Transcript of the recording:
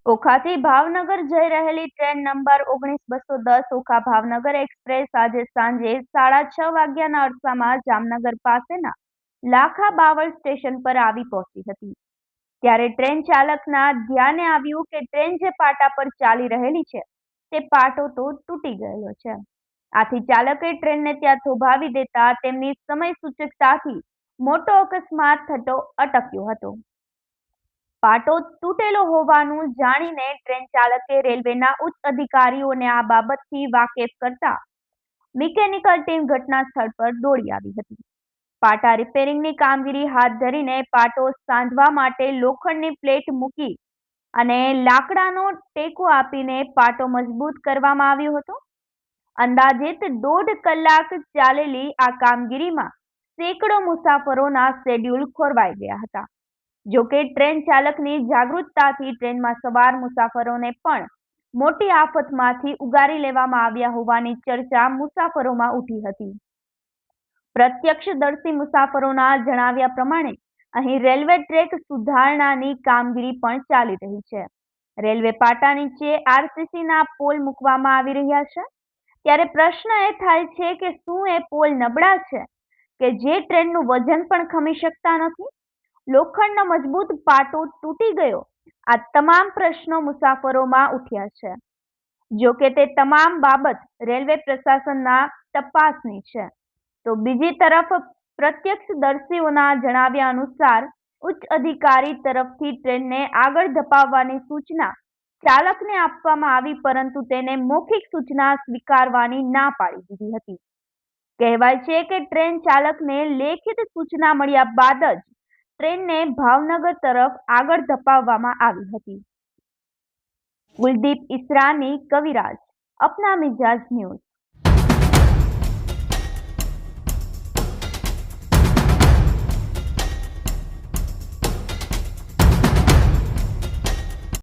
ઓખાથી ભાવનગર જઈ રહેલી train number 19-210 Okha Bhavnagar express આજે સાંજે 6:30 વાગ્યાના અરસામાં જામનગર પાસેના લાખા બાવળ સ્ટેશન પર આવી પહોંચી હતી। ત્યારે ટ્રેન ચાલકના ધ્યાને આવ્યું કે ટ્રેન જે પાટા પર ચાલી રહેલી છે તે પાટો તો તૂટી ગયેલો છે। આથી ચાલકે ટ્રેનને ત્યાં થોભાવી દેતા તેમની સમય સૂચકતાથી મોટો અકસ્માત થતો અટક્યો હતો। પાટો તૂટેલો હોવાનું જાણીને ટ્રેન ચાલકે રેલવેના ઉચ્ચ અધિકારીઓને આ બાબતથી વાકેફ કરતા મિકેનિકલ ટીમ ઘટના સ્થળ પર દોડી આવી હતી। પાટા રિપેરિંગની કામગીરી હાથ ધરીને પાટો સાંધવા માટે લોખંડની પ્લેટ મૂકી અને લાકડાનો ટેકો આપીને પાટો મજબૂત કરવામાં આવ્યો હતો। અંદાજિત 1.5 કલાક ચાલેલી આ કામગીરીમાં સેંકડો મુસાફરોના શેડ્યુલ ખોરવાઈ ગયા હતા। જોકે ટ્રેન ચાલકની જાગૃતતાથી ટ્રેનમાં સવાર મુસાફરોને પણ મોટી આફતમાંથી ઉગારી લેવામાં આવ્યા હોવાની ચર્ચા મુસાફરોમાં ઉઠી હતી। પ્રત્યક્ષદર્શી મુસાફરોના જણાવ્યા પ્રમાણે અહીં રેલવે ટ્રેક સુધારણાની કામગીરી પણ ચાલી રહી છે। રેલવે પાટા નીચે આરસીસીના પોલ મૂકવામાં આવી રહ્યા છે। ત્યારે પ્રશ્ન એ થાય છે કે શું એ પોલ નબળા છે કે જે ટ્રેનનું વજન પણ ખમી શકતા નથી? લોખંડનો મજબૂત પાટો તૂટી ગયો, આ તમામ પ્રશ્નો મુસાફરોમાં ઉઠ્યા છે। જોકે તે તમામ બાબત રેલવે પ્રશાસનના તપાસની છે। તો બીજી તરફ પ્રત્યક્ષદર્શીઓના જણાવ્યા અનુસાર ઉચ્ચ અધિકારી તરફથી ટ્રેનને આગળ ધપાવવાની સૂચના ચાલકને આપવામાં આવી, પરંતુ તેને મૌખિક સૂચના સ્વીકારવાની ના પાડી દીધી હતી। કહેવાય છે કે ટ્રેન ચાલકને લેખિત સૂચના મળ્યા બાદ જ ટ્રેનને ભાવનગર તરફ આગળ ધપાવવામાં આવી હતી। કુલદીપ ઈસરાની, કવિરાજ, અપના મિજાજ ન્યૂઝ।